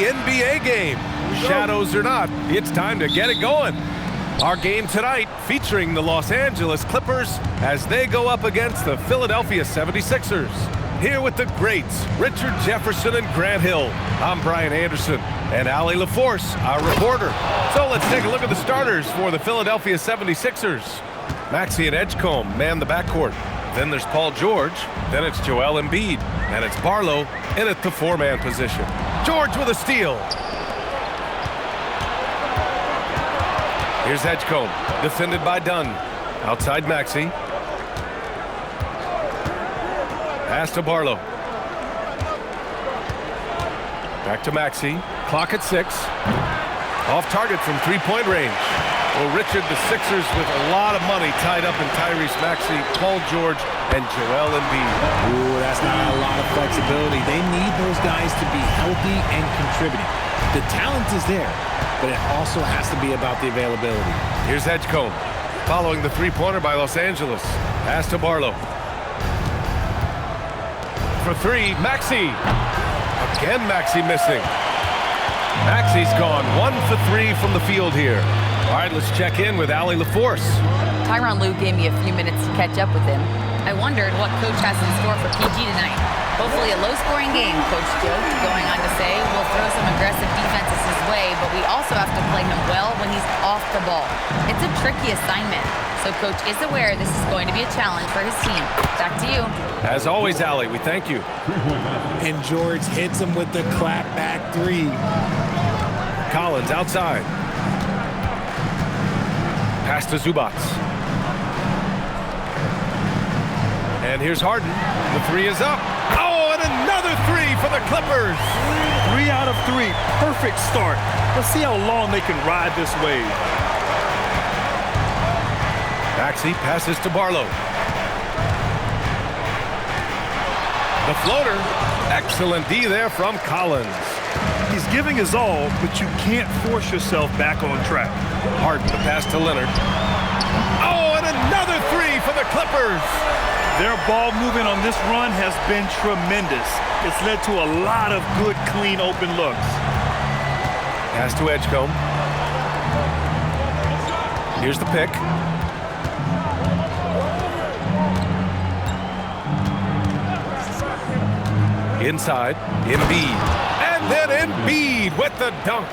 the NBA game. Shadows or not, it's time to get it going. Our game tonight featuring the Los Angeles Clippers as they go up against the Philadelphia 76ers. Here with the greats, Richard Jefferson and Grant Hill. I'm Brian Anderson, and Allie LaForce, our reporter. So let's take a look at the starters for the Philadelphia 76ers. Maxey and Edgecombe man the backcourt. Then there's Paul George. Then it's Joel Embiid. And it's Barlow in at the four-man position. George with a steal. Here's Edgecombe, defended by Dunn. Outside Maxey. Pass to Barlow. Back to Maxey. Clock at 6. Off target from three-point range. Well, Richard, the Sixers with a lot of money tied up in Tyrese Maxey, Paul George, and Joel Embiid. Ooh, that's not a lot of flexibility. They need those guys to be healthy and contributing. The talent is there, but it also has to be about the availability. Here's Edgecombe, following the three-pointer by Los Angeles. Pass to Barlow. For three, Maxey. Again, Maxey missing. Maxey's gone 1 for 3 from the field here. All right, let's check in with Allie LaForce. Tyronn Lue gave me a few minutes to catch up with him. I wondered what Coach has in store for PG tonight. Hopefully a low-scoring game, Coach joked, going on to say, we'll throw some aggressive defenses his way, but we also have to play him well when he's off the ball. It's a tricky assignment, so Coach is aware this is going to be a challenge for his team. Back to you. As always, Allie, we thank you. And George hits him with the clap-back three. Collins outside. Pass to Zubac. And here's Harden. The three is up. Oh, and another three for the Clippers. 3 out of 3. Perfect start. Let's see how long they can ride this wave. Maxey passes to Barlow. The floater. Excellent D there from Collins. He's giving his all, but you can't force yourself back on track. Harden to pass to Leonard. Oh, and another three for the Clippers. Their ball movement on this run has been tremendous. It's led to a lot of good, clean, open looks. Pass to Edgecombe. Here's the pick. Inside, Embiid. And then Embiid with the dunk.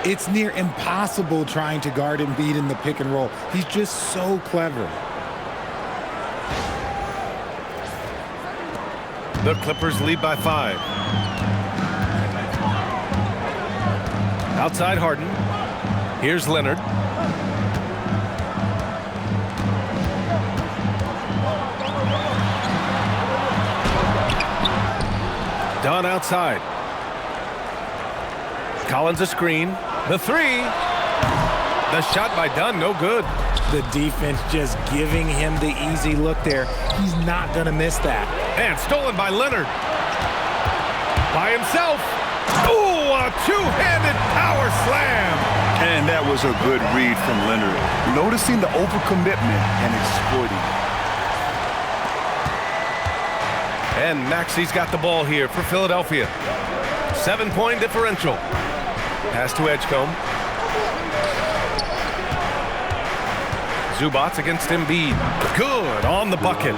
It's near impossible trying to guard Embiid in the pick and roll. He's just so clever. The Clippers lead by 5. Outside Harden. Here's Leonard. Dunn outside. Collins a screen. The three. The shot by Dunn, no good. The defense just giving him the easy look there. He's not going to miss that. And stolen by Leonard. By himself. Ooh, a two-handed power slam. And that was a good read from Leonard. Noticing the overcommitment and exploiting. And Maxey's got the ball here for Philadelphia. 7-point differential. Pass to Edgecombe. Zubac against Embiid. Good on the bucket.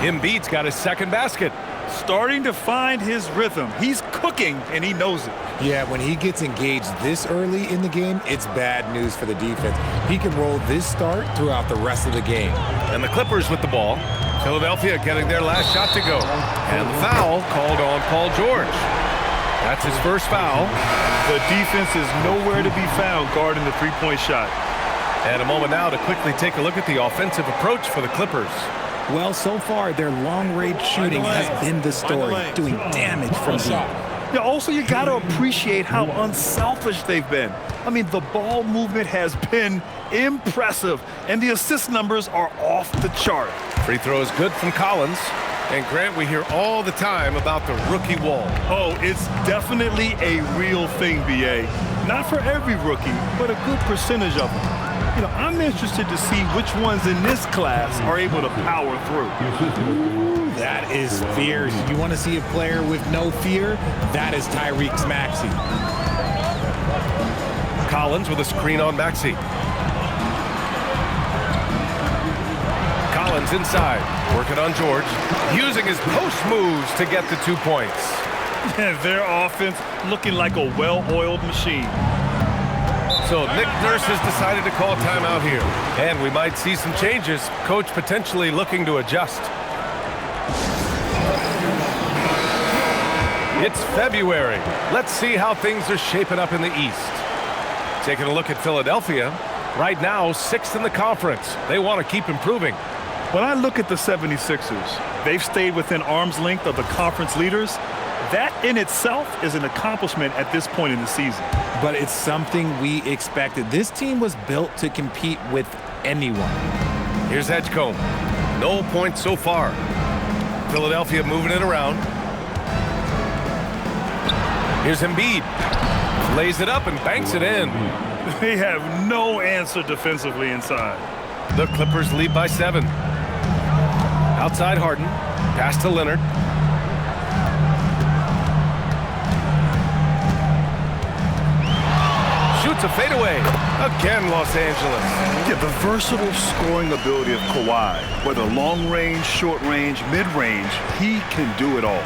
Embiid's got his second basket. Starting to find his rhythm. He's cooking, and he knows it. Yeah, when he gets engaged this early in the game, it's bad news for the defense. He can roll this start throughout the rest of the game. And the Clippers with the ball. Philadelphia getting their last shot to go. And the foul called on Paul George. That's his first foul. The defense is nowhere to be found guarding the three-point shot. And a moment now to quickly take a look at the offensive approach for the Clippers. Well, so far, their long-range shooting has been the story, doing damage from deep. Yeah, also, you got to appreciate how unselfish they've been. I mean, the ball movement has been impressive, and the assist numbers are off the chart. Free throw is good from Collins. And Grant, we hear all the time about the rookie wall. Oh, it's definitely a real thing, BA. Not for every rookie, but a good percentage of them. You know, I'm interested to see which ones in this class are able to power through. Ooh, that is fierce. You want to see a player with no fear? That is Tyrese Maxey. Collins with a screen on Maxey. Collins inside, working on George, using his post moves to get the 2 points. Their offense looking like a well-oiled machine. So Nick Nurse has decided to call timeout here. And we might see some changes. Coach potentially looking to adjust. It's February. Let's see how things are shaping up in the East. Taking a look at Philadelphia. Right now, 6th in the conference. They want to keep improving. When I look at the 76ers, they've stayed within arm's length of the conference leaders. That in itself is an accomplishment at this point in the season. But it's something we expected. This team was built to compete with anyone. Here's Edgecombe. No points so far. Philadelphia moving it around. Here's Embiid. Lays it up and banks it in. They have no answer defensively inside. The Clippers lead by 7. Outside Harden. Pass to Leonard. Shoots a fadeaway. Again, Los Angeles. Yeah, the versatile scoring ability of Kawhi, whether long range, short range, mid range, he can do it all.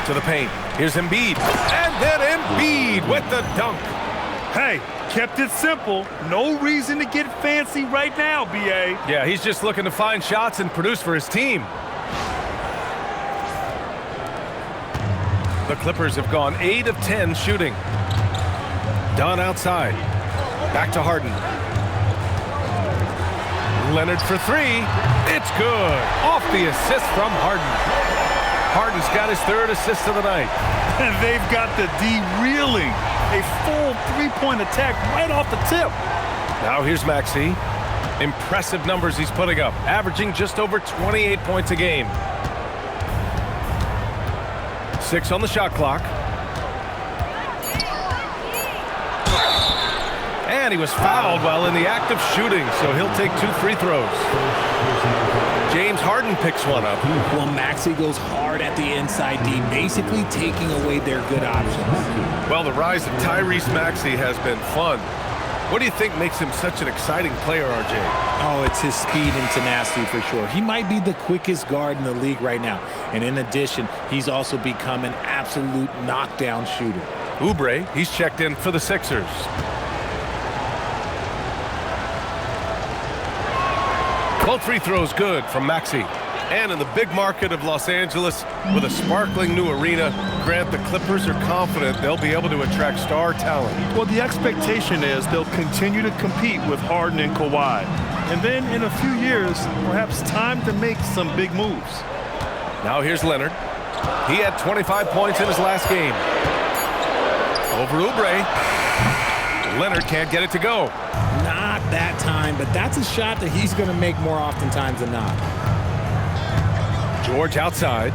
To the paint. Here's Embiid. And then Embiid with the dunk. Hey, kept it simple. No reason to get fancy right now, B.A. Yeah, he's just looking to find shots and produce for his team. The Clippers have gone 8 of 10 shooting. Dunn outside. Back to Harden. Leonard for 3. It's good. Off the assist from Harden. Harden's got his 3rd assist of the night. And they've got the D reeling. A full 3-point attack right off the tip. Now here's Maxey. Impressive numbers he's putting up, averaging just over 28 points a game. 6 on the shot clock. And he was fouled while in the act of shooting, so he'll take 2 free throws. James Harden picks one up. Well, Maxey goes hard at the inside D, basically taking away their good options. Well, the rise of Tyrese Maxey has been fun. What do you think makes him such an exciting player, RJ? Oh, it's his speed and tenacity for sure. He might be the quickest guard in the league right now. And in addition, he's also become an absolute knockdown shooter. Oubre, he's checked in for the Sixers. Both free throws good from Maxey. And in the big market of Los Angeles, with a sparkling new arena, Grant, the Clippers are confident they'll be able to attract star talent. Well, the expectation is they'll continue to compete with Harden and Kawhi. And then in a few years, perhaps time to make some big moves. Now here's Leonard. He had 25 points in his last game. Over Oubre. Leonard can't get it to go. Not that time, but that's a shot that he's going to make more oftentimes than not. George outside.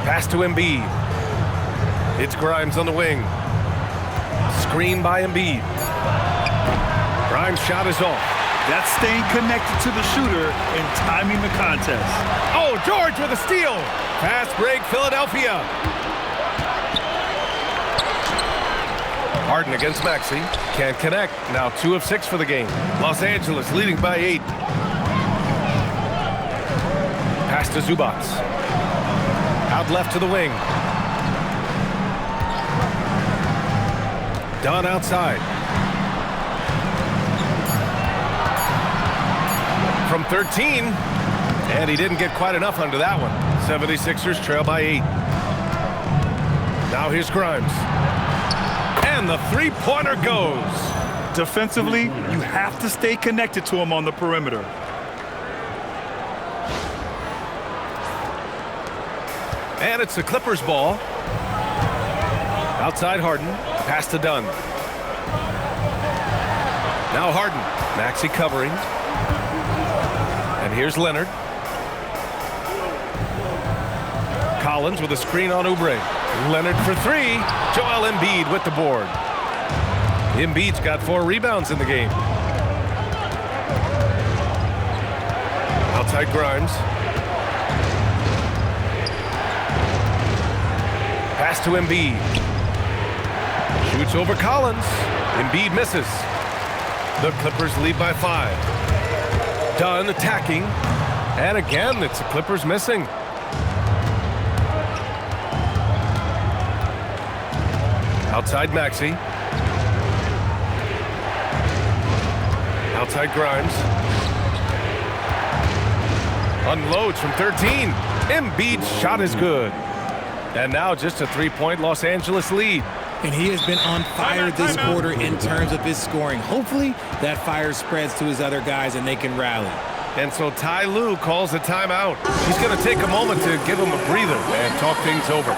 Pass to Embiid. It's Grimes on the wing. Screen by Embiid. Grimes' shot is off. That's staying connected to the shooter and timing the contest. Oh, George with a steal. Fast break, Philadelphia. Harden against Maxey. Can't connect. Now 2 of 6 for the game. Los Angeles leading by 8. Pass to Zubats. Out left to the wing. Dunn outside. From 13. And he didn't get quite enough under that one. 76ers trail by 8. Now here's Grimes. And the three-pointer goes. Defensively, you have to stay connected to him on the perimeter. And it's the Clippers' ball. Outside Harden. Pass to Dunn. Now Harden. Maxey covering. And here's Leonard. Collins with a screen on Oubre. Leonard for 3. Joel Embiid with the board. Embiid's got 4 rebounds in the game. Outside Grimes. Pass to Embiid. Shoots over Collins. Embiid misses. The Clippers lead by 5. Dunn attacking. And again, it's the Clippers missing. Outside Maxey. Outside Grimes. Unloads from 13. Embiid's shot is good. And now just a 3-point Los Angeles lead. And he has been on fire this quarter in terms of his scoring. Hopefully that fire spreads to his other guys and they can rally. And so Ty Lue calls a timeout. He's going to take a moment to give him a breather and talk things over.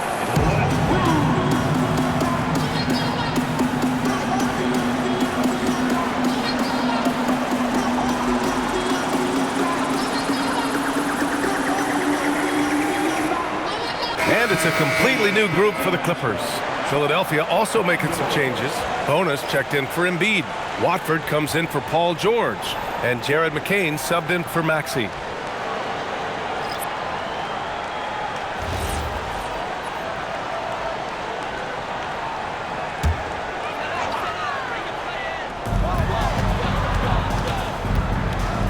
And it's a completely new group for the Clippers. Philadelphia also making some changes. Bonus checked in for Embiid. Watford comes in for Paul George. And Jared McCain subbed in for Maxey.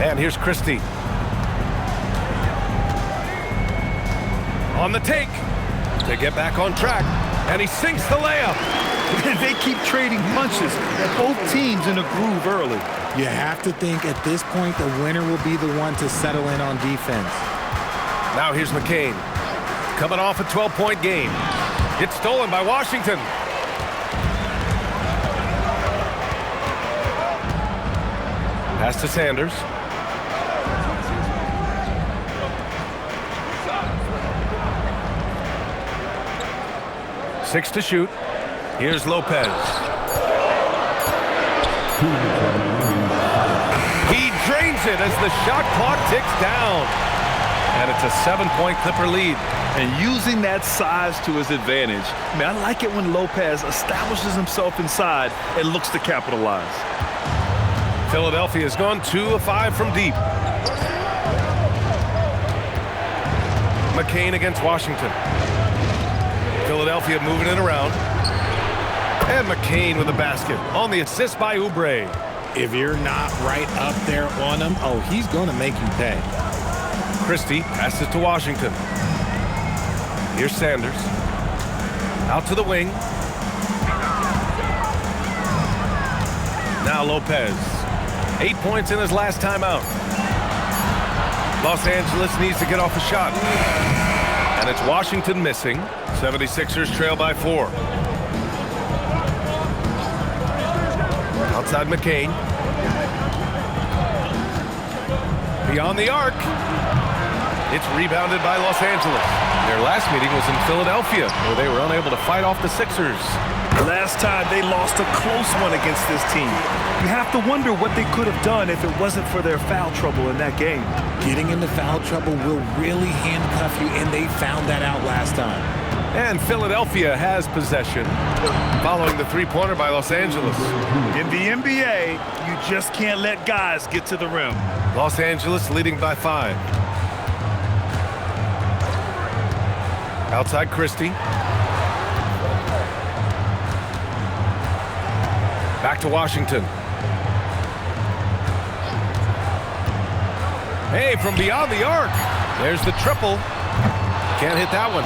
And here's Christie. On the take. To get back on track. And he sinks the layup. They keep trading punches. Both teams in a groove early. You have to think at this point the winner will be the one to settle in on defense. Now here's McCain. Coming off a 12-point game. It's stolen by Washington. Pass to Sanders. Six to shoot. Here's Lopez. He drains it as the shot clock ticks down. And it's a 7-point Clipper lead. And using that size to his advantage. I mean, I like it when Lopez establishes himself inside and looks to capitalize. Philadelphia has gone 2 of 5 from deep. McCain against Washington. Philadelphia moving it around. And McCain with a basket on the assist by Oubre. If you're not right up there on him, oh, he's going to make you pay. Christie passes to Washington. Here's Sanders. Out to the wing. Now Lopez. 8 points in his last time out. Los Angeles needs to get off a shot. And it's Washington missing. 76ers trail by 4. Outside McCain. Beyond the arc. It's rebounded by Los Angeles. Their last meeting was in Philadelphia, where they were unable to fight off the Sixers. Last time they lost a close one against this team. You have to wonder what they could have done if it wasn't for their foul trouble in that game. Getting into foul trouble will really handcuff you, and they found that out last time. And Philadelphia has possession, following the three-pointer by Los Angeles. In the NBA, you just can't let guys get to the rim. Los Angeles leading by 5. Outside Christie. Back to Washington. Hey, from beyond the arc. There's the triple. Can't hit that one.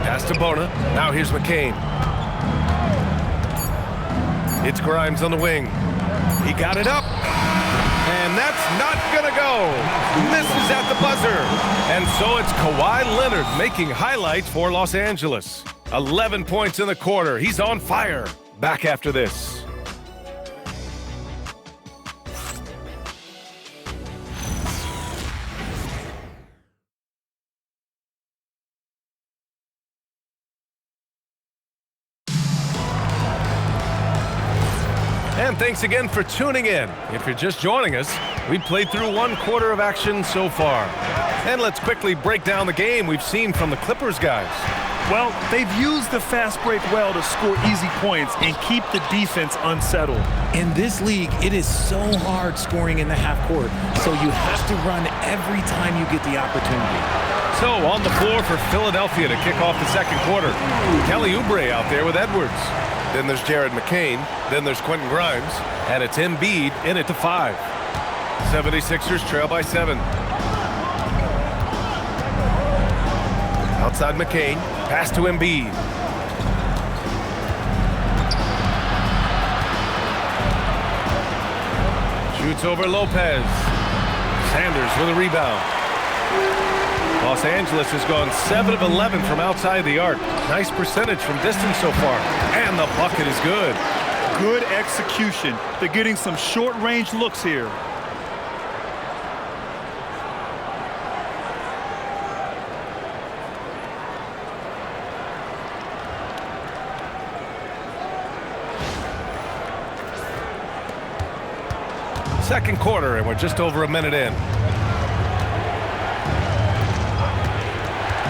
Pass to Bona. Now here's McCain. It's Grimes on the wing. He got it up. And that's not gonna go. Misses at the buzzer. And so it's Kawhi Leonard making highlights for Los Angeles. 11 points in the quarter. He's on fire. Back after this. And thanks again for tuning in. If you're just joining us, we played through 1 quarter of action so far. And let's quickly break down the game we've seen from the Clippers guys. Well, they've used the fast break well to score easy points and keep the defense unsettled. In this league, it is so hard scoring in the half court, so you have to run every time you get the opportunity. So on the floor for Philadelphia to kick off the second quarter. Kelly Oubre out there with Edwards. Then there's Jared McCain. Then there's Quentin Grimes. And it's Embiid in it to 5. 76ers trail by 7. Outside McCain. Pass to Embiid. Shoots over Lopez. Sanders with a rebound. Los Angeles has gone 7 of 11 from outside the arc. Nice percentage from distance so far. And the bucket is good. Good execution. They're getting some short-range looks here. Second quarter, and we're just over a minute in.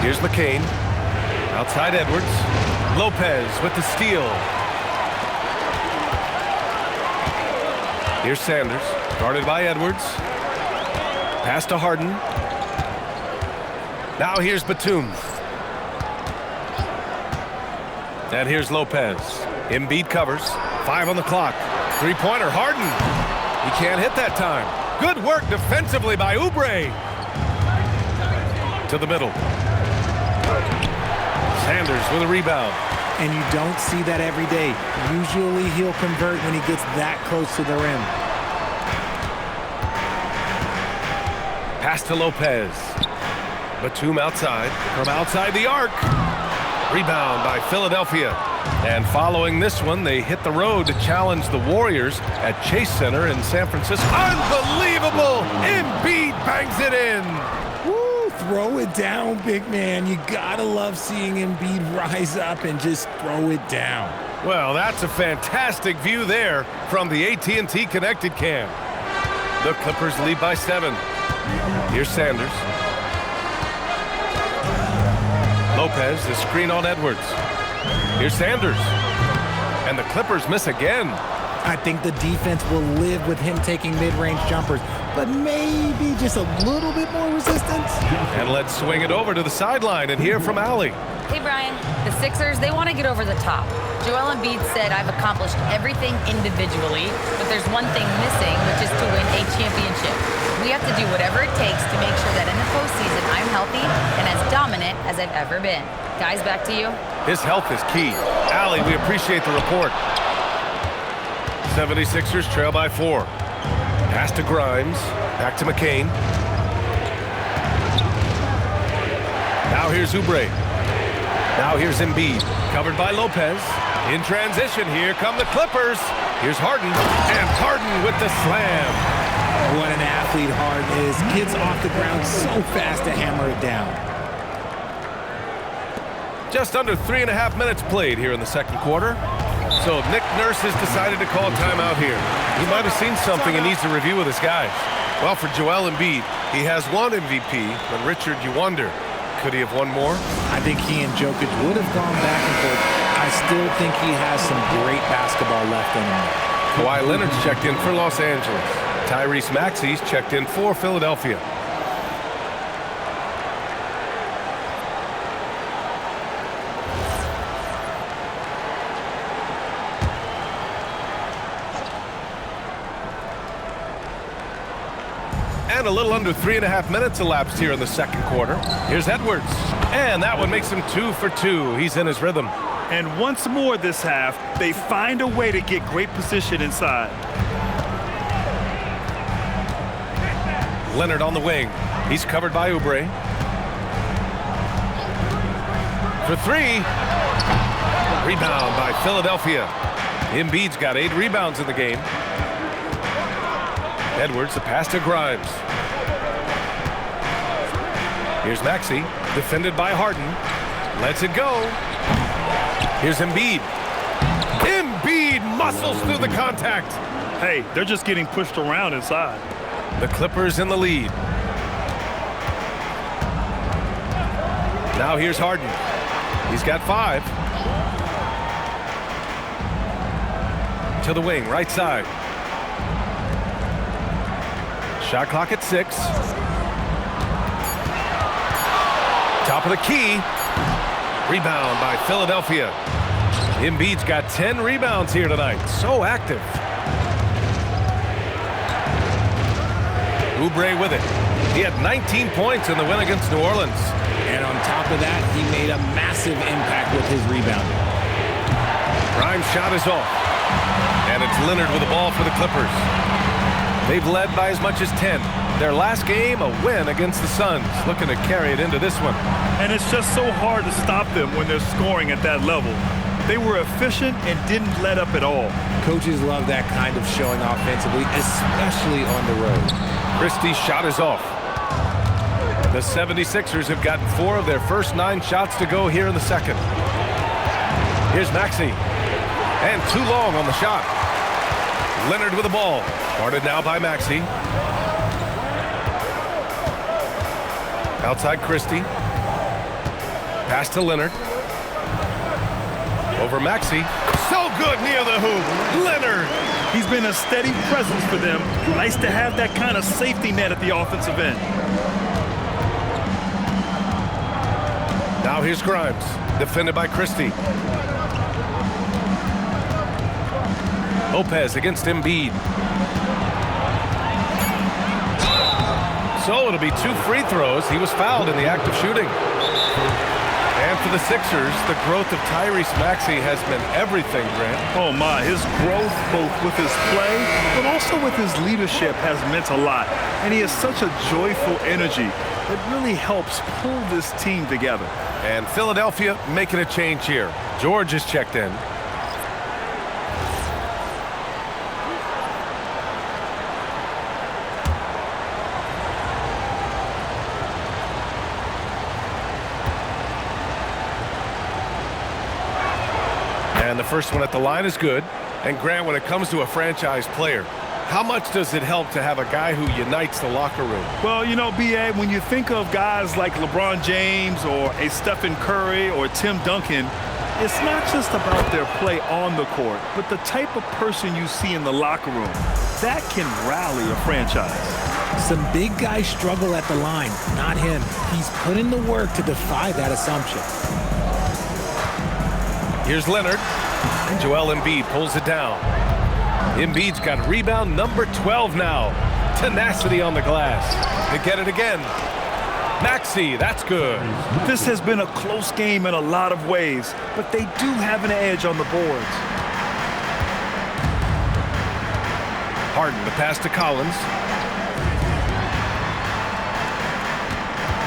Here's McCain. Outside Edwards. Lopez with the steal. Here's Sanders. Guarded by Edwards. Pass to Harden. Now here's Batum. And here's Lopez. Embiid covers. 5 on the clock. Three-pointer. Harden. He can't hit that time. Good work defensively by Oubre. To the middle. Sanders with a rebound. And you don't see that every day. Usually he'll convert when he gets that close to the rim. Pass to Lopez. Batum outside. From outside the arc. Rebound by Philadelphia. And following this one, they hit the road to challenge the Warriors at Chase Center in San Francisco. Unbelievable! Embiid bangs it in. Throw it down, big man. You gotta love seeing Embiid rise up and just throw it down. Well, that's a fantastic view there from the AT&T Connected Cam. The Clippers lead by 7. Here's Sanders. Lopez, the screen on Edwards. Here's Sanders. And the Clippers miss again. I think the defense will live with him taking mid-range jumpers, but maybe just a little bit more resistance. And let's swing it over to the sideline and hear from Allie. Hey, Brian. The Sixers, they want to get over the top. Joel Embiid said, I've accomplished everything individually, but there's one thing missing, which is to win a championship. We have to do whatever it takes to make sure that in the postseason I'm healthy and as dominant as I've ever been. Guys, back to you. His health is key. Allie, we appreciate the report. 76ers trail by 4. Pass to Grimes. Back to McCain. Now here's Oubre. Now here's Embiid. Covered by Lopez. In transition, here come the Clippers. Here's Harden. And Harden with the slam. What an athlete Harden is. Gets off the ground so fast to hammer it down. Just under 3.5 minutes played here in the second quarter. So Nick Nurse has decided to call timeout here. He might have seen something and needs to review with his guys. Well, for Joel Embiid, he has one MVP, but Richard, you wonder, could he have won more? I think he and Jokic would have gone back and forth. I still think he has some great basketball left in him. Kawhi Leonard's checked in for Los Angeles. Tyrese Maxey's checked in for Philadelphia. And a little under 3.5 minutes elapsed here in the second quarter. Here's Edwards. And that one makes him 2 for 2. He's in his rhythm. And once more this half, they find a way to get great position inside. Leonard on the wing. He's covered by Oubre. For 3. Rebound by Philadelphia. Embiid's got 8 rebounds in the game. Edwards, the pass to Grimes. Here's Maxey, defended by Harden. Lets it go. Here's Embiid. Embiid muscles through the contact. Hey, they're just getting pushed around inside. The Clippers in the lead. Now here's Harden. He's got 5. To the wing, right side. Shot clock at 6. Top of the key. Rebound by Philadelphia. Embiid's got 10 rebounds here tonight. So active. Oubre with it. He had 19 points in the win against New Orleans. And on top of that, he made a massive impact with his rebounding. Grimes' shot is off. And it's Leonard with the ball for the Clippers. They've led by as much as 10. Their last game, a win against the Suns. Looking to carry it into this one. And it's just so hard to stop them when they're scoring at that level. They were efficient and didn't let up at all. Coaches love that kind of showing offensively, especially on the road. Christie's shot is off. The 76ers have gotten 4 of their first 9 shots to go here in the second. Here's Maxey. And too long on the shot. Leonard with the ball. Guarded now by Maxey. Outside Christie. Pass to Leonard. Over Maxey. So good near the hoop. Leonard. He's been a steady presence for them. Nice to have that kind of safety net at the offensive end. Now here's Grimes. Defended by Christie. Lopez against Embiid. So it'll be 2 free throws. He was fouled in the act of shooting. And for the Sixers, the growth of Tyrese Maxey has been everything, Grant. Oh my, his growth both with his play, but also with his leadership has meant a lot. And he has such a joyful energy that really helps pull this team together. And Philadelphia making a change here. George is checked in. And the first one at the line is good. And Grant, when it comes to a franchise player, how much does it help to have a guy who unites the locker room? Well, you know, B.A., when you think of guys like LeBron James or a Stephen Curry or Tim Duncan, it's not just about their play on the court, but the type of person you see in the locker room. That can rally a franchise. Some big guys struggle at the line, not him. He's put in the work to defy that assumption. Here's Leonard. And Joel Embiid pulls it down. Embiid's got rebound number 12 now. Tenacity on the glass. To get it again. Maxey, that's good. This has been a close game in a lot of ways, but they do have an edge on the boards. Harden, the pass to Collins.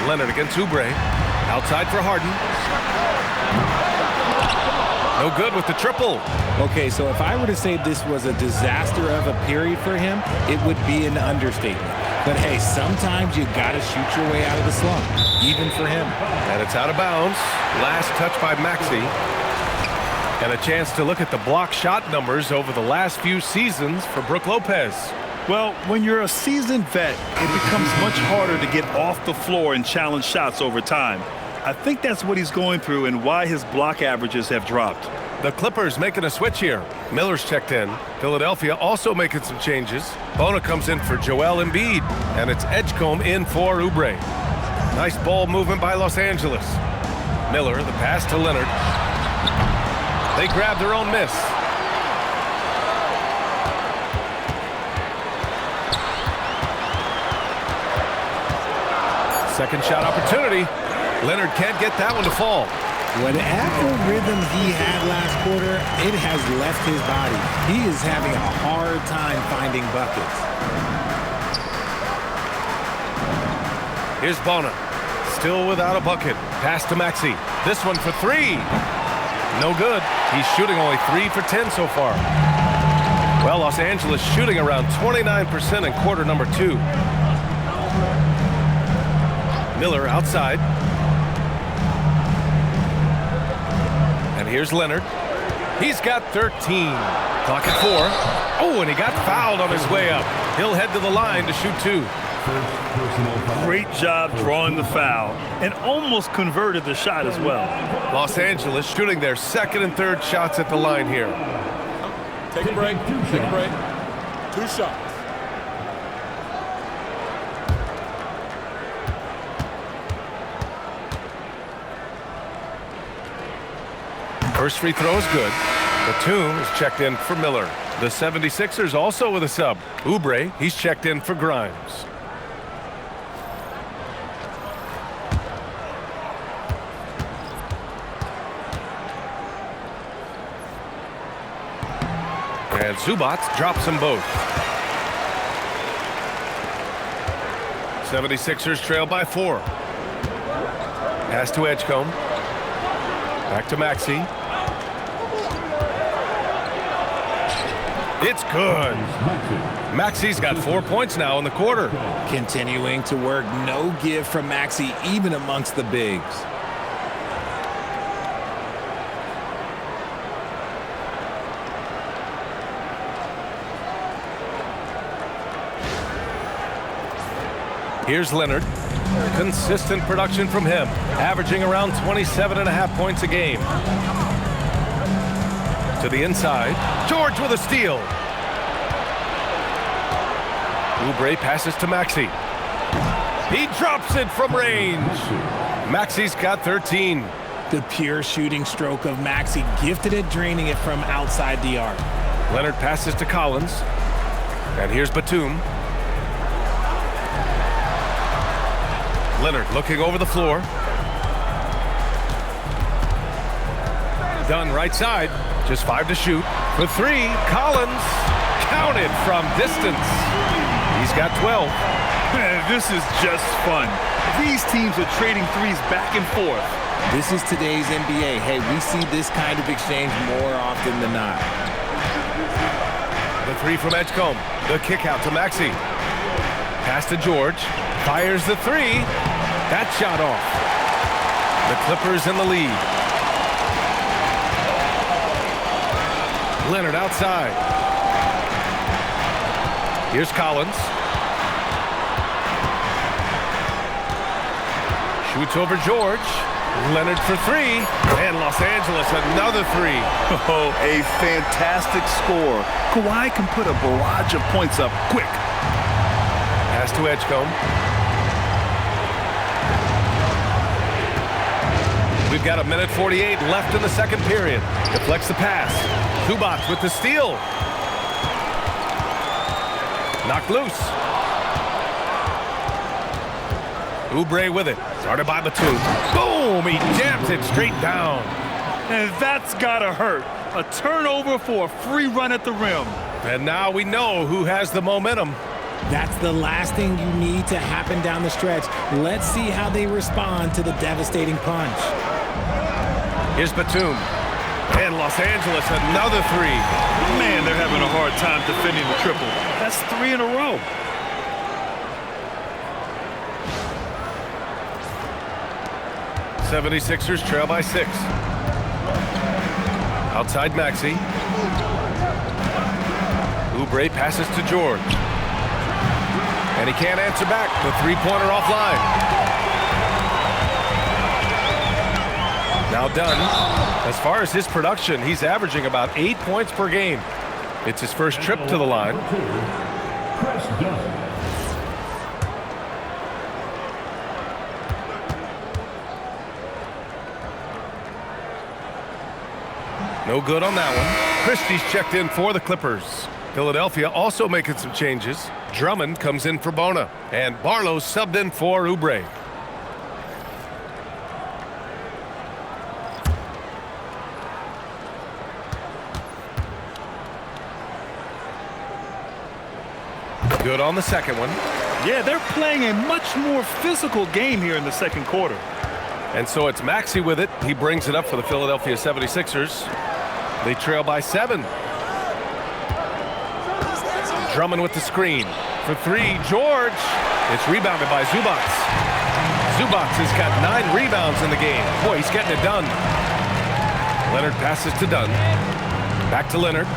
Leonard against Oubre. Outside for Harden. No good with the triple. Okay, so if I were to say this was a disaster of a period for him, it would be an understatement. But hey, sometimes you gotta shoot your way out of the slump, even for him. And it's out of bounds. Last touch by Maxey. And a chance to look at the block shot numbers over the last few seasons for Brook Lopez. Well, when you're a seasoned vet, it becomes much harder to get off the floor and challenge shots over time. I think that's what he's going through and why his block averages have dropped. The Clippers making a switch here. Miller's checked in. Philadelphia also making some changes. Bona comes in for Joel Embiid. And it's Edgecombe in for Oubre. Nice ball movement by Los Angeles. Miller, the pass to Leonard. They grab their own miss. Second shot opportunity. Leonard can't get that one to fall. Whatever rhythm he had last quarter, it has left his body. He is having a hard time finding buckets. Here's Bona. Still without a bucket. Pass to Maxey. This one for 3. No good. He's shooting only 3 for 10 so far. Well, Los Angeles shooting around 29% in quarter number 2. Miller outside. And here's Leonard. He's got 13. Clock at 4. Oh, and he got fouled on his way up. He'll head to the line to shoot 2. Great job drawing the foul and almost converted the shot as well. Los Angeles shooting their second and third shots at the line here. Take a break. Take a break. 2 shots. First free throw is good. Batum is checked in for Miller. The 76ers also with a sub. Oubre, he's checked in for Grimes. And Zubac drops them both. 76ers trail by 4. Pass to Edgecombe. Back to Maxey. It's good. Maxey's got 4 points now in the quarter. Continuing to work, no give from Maxey, even amongst the bigs. Here's Leonard. Consistent production from him, averaging around 27.5 points a game. To the inside, George with a steal. Oubre passes to Maxey. He drops it from range. Maxey's got 13. The pure shooting stroke of Maxey, gifted at draining it from outside the arc. Leonard passes to Collins. And here's Batum. Leonard looking over the floor. Dunn right side. Just 5 to shoot. For 3, Collins counted from distance. He's got 12. This is just fun. These teams are trading threes back and forth. This is today's NBA. Hey, we see this kind of exchange more often than not. The 3 from Edgecombe. The kick out to Maxey. Pass to George. Fires the 3. That shot off. The Clippers in the lead. Leonard outside. Here's Collins. Shoots over George. Leonard for 3. And Los Angeles another 3. Oh, a fantastic score. Kawhi can put a barrage of points up quick. Pass to Edgecombe. We've got 1:48 left in the second period. Deflects the pass. Zubac with the steal. Knocked loose. Oubre with it. Started by Batum. Boom! He jams it straight down. And that's gotta hurt. A turnover for a free run at the rim. And now we know who has the momentum. That's the last thing you need to happen down the stretch. Let's see how they respond to the devastating punch. Here's Batum. And Los Angeles another 3. Man, they're having a hard time defending the triple. That's 3 in a row. '76ers trail by 6. Outside Maxey. Oubre passes to George. And he can't answer back. The 3-pointer offline. Now Dunn. As far as his production, he's averaging about 8 points per game. It's his first trip to the line. No good on that one. Christie's checked in for the Clippers. Philadelphia also making some changes. Drummond comes in for Bona. And Barlow subbed in for Oubre. Good on the second one. Yeah, they're playing a much more physical game here in the second quarter. And so it's Maxey with it. He brings it up for the Philadelphia 76ers. They trail by 7. Drummond with the screen. For 3, George. It's rebounded by Zubac. Zubac has got 9 rebounds in the game. Boy, he's getting it done. Leonard passes to Dunn. Back to Leonard.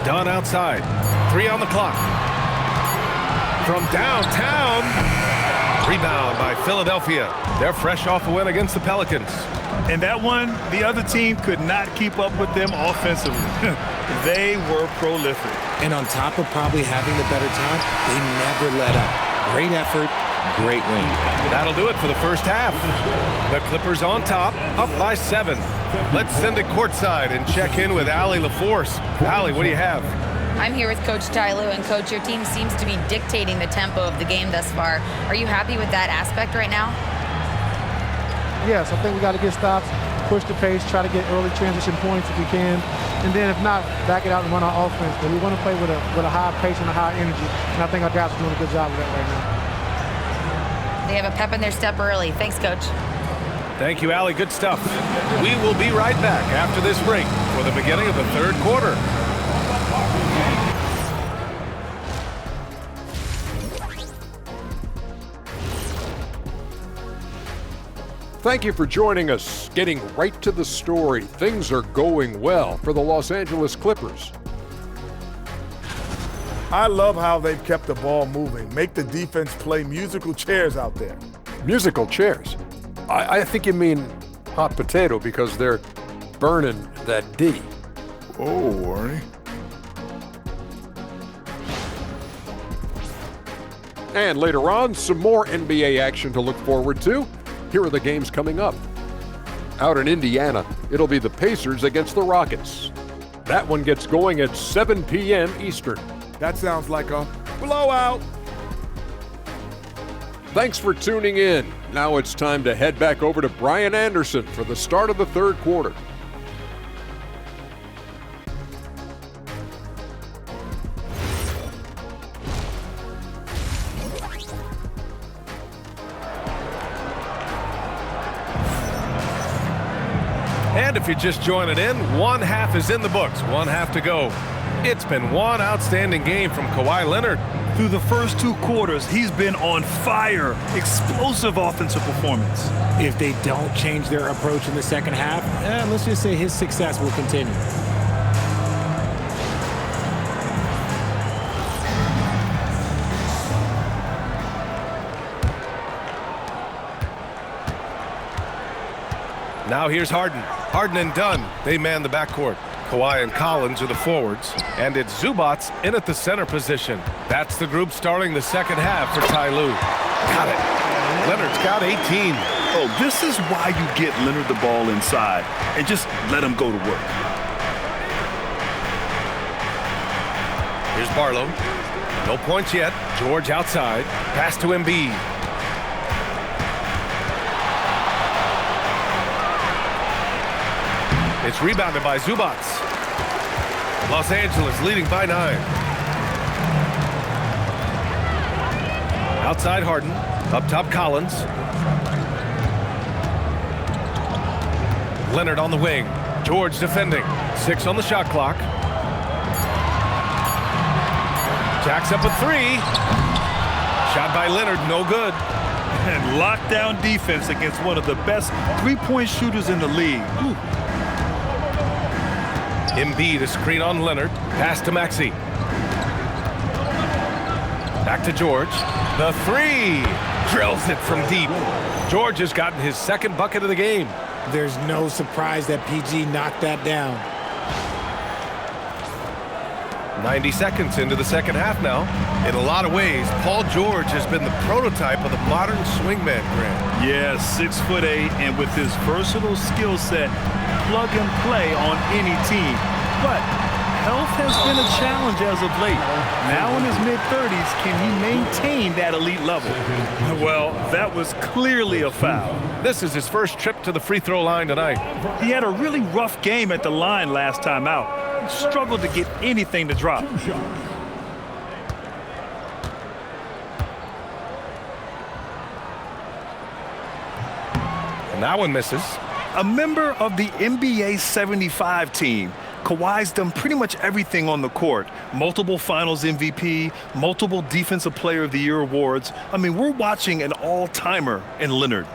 Dunn outside. 3 on the clock. From downtown. Rebound by Philadelphia. They're fresh off a win against the Pelicans. And that one, the other team could not keep up with them offensively. They were prolific. And on top of probably having the better talent, they never let up. Great effort, great win. That'll do it for the first half. The Clippers on top, up by 7. Let's send it courtside and check in with Allie LaForce. Allie, what do you have? I'm here with Coach Ty Lue, and Coach, your team seems to be dictating the tempo of the game thus far. Are you happy with that aspect right now? Yes, I think we got to get stops, push the pace, try to get early transition points if we can, and then if not, back it out and run our offense. But we want to play with a high pace and a high energy, and I think our guys are doing a good job of that right now. They have a pep in their step early. Thanks, Coach. Thank you, Allie. Good stuff. We will be right back after this break for the beginning of the third quarter. Thank you for joining us. Getting right to the story, things are going well for the Los Angeles Clippers. I love how they've kept the ball moving, make the defense play musical chairs out there. Musical chairs? I think you mean hot potato because they're burning that D. Oh, Ernie. And later on, some more NBA action to look forward to. Here are the games coming up. Out in Indiana, it'll be the Pacers against the Rockets. That one gets going at 7 p.m. Eastern. That sounds like a blowout. Thanks for tuning in. Now it's time to head back over to Brian Anderson for the start of the third quarter. And if you're just joining in, one half is in the books, one half to go. It's been one outstanding game from Kawhi Leonard. Through the first 2 quarters, he's been on fire. Explosive offensive performance. If they don't change their approach in the second half, let's just say his success will continue. Now here's Harden. Harden and Dunn, they man the backcourt. Kawhi and Collins are the forwards, and it's Zubats in at the center position. That's the group starting the second half for Ty Lue. Got it. Leonard's got 18. Oh, this is why you get Leonard the ball inside and just let him go to work. Here's Barlow. No points yet. George outside. Pass to Embiid. It's rebounded by Zubats. Los Angeles leading by 9. Outside Harden. Up top Collins. Leonard on the wing. George defending. 6 on the shot clock. Jacks up a 3. Shot by Leonard, no good. And lockdown defense against one of the best three-point shooters in the league. Ooh. Embiid, a screen on Leonard. Pass to Maxey. Back to George. The 3. Drills it from deep. George has gotten his second bucket of the game. There's no surprise that PG knocked that down. 90 seconds into the second half now. In a lot of ways, Paul George has been the prototype of the modern swingman, Grant. Yeah, 6'8", and with his versatile skill set, plug and play on any team. But health has been a challenge as of late. Now in his mid-30s, can he maintain that elite level? Well, that was clearly a foul. This is his first trip to the free throw line tonight. He had a really rough game at the line last time out. Struggled to get anything to drop. And that one misses. A member of the NBA 75 team, Kawhi's done pretty much everything on the court. Multiple Finals MVP, multiple Defensive Player of the Year awards. I mean, we're watching an all-timer in Leonard.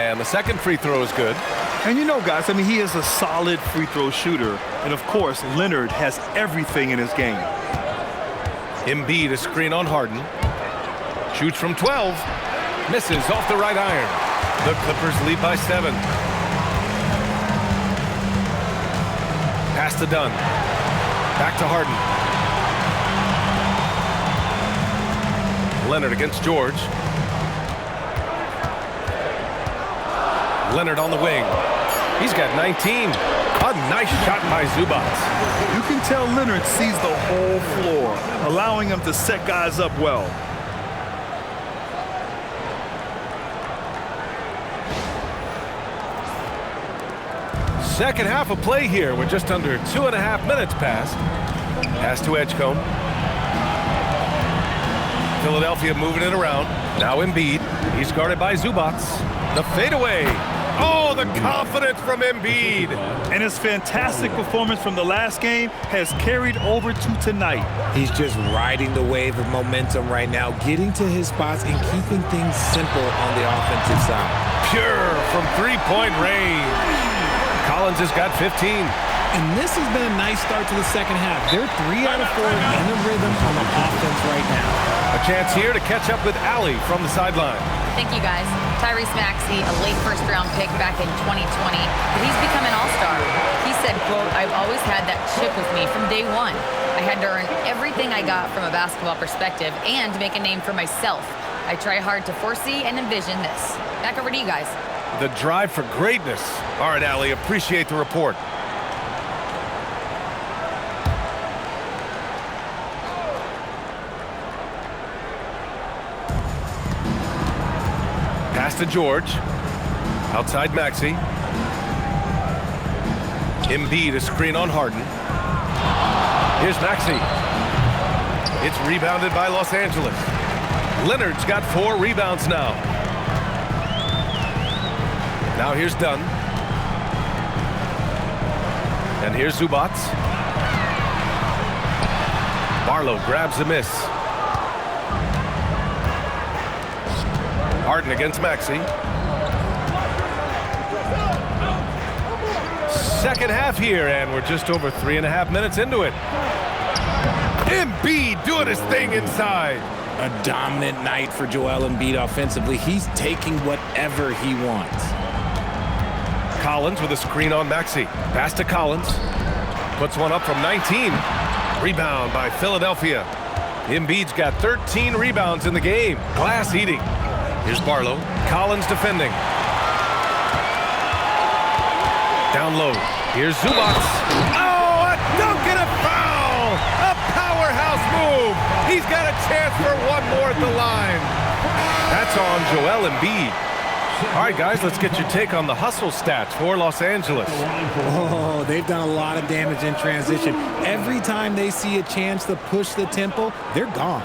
And the second free throw is good. And you know, guys, I mean, he is a solid free throw shooter. And, of course, Leonard has everything in his game. Embiid, a screen on Harden. Shoots from 12. Misses off the right iron. The Clippers lead by 7. Pass to Dunn. Back to Harden. Leonard against George. Leonard on the wing. He's got 19. A nice shot by Zubac. You can tell Leonard sees the whole floor, allowing him to set guys up well. Second half of play here with just under 2.5 minutes passed. Pass to Edgecombe. Philadelphia moving it around. Now Embiid. He's guarded by Zubac. The fadeaway. Oh, the confidence from Embiid. And his fantastic performance from the last game has carried over to tonight. He's just riding the wave of momentum right now, getting to his spots and keeping things simple on the offensive side. Pure from three-point range. Collins has got 15. And this has been a nice start to the second half. They're 3 out of 4 in the rhythm on the offense right now. A chance here to catch up with Allie from the sideline. Thank you, guys. Tyrese Maxey, a late first-round pick back in 2020, but he's become an all-star. He said, quote, "I've always had that chip with me from day one. I had to earn everything I got from a basketball perspective and make a name for myself. I try hard to foresee and envision this." Back over to you guys. The drive for greatness. All right, Allie, appreciate the report. Pass to George. Outside Maxey. Embiid, a screen on Harden. Here's Maxey. It's rebounded by Los Angeles. Leonard's got 4 rebounds now. Now here's Dunn. And here's Zubac. Barlow grabs the miss. Harden against Maxey. Second half here, and we're just over 3.5 minutes into it. Embiid doing his thing inside. A dominant night for Joel Embiid offensively. He's taking whatever he wants. Collins with a screen on Maxey. Pass to Collins. Puts one up from 19. Rebound by Philadelphia. Embiid's got 13 rebounds in the game. Glass eating. Here's Barlow. Collins defending. Down low. Here's Zubac. Oh, a dunk and a foul! A powerhouse move. He's got a chance for one more at the line. That's on Joel Embiid. All right, guys, let's get your take on the hustle stats for Los Angeles. Oh, they've done a lot of damage in transition. Every time they see a chance to push the tempo, they're gone.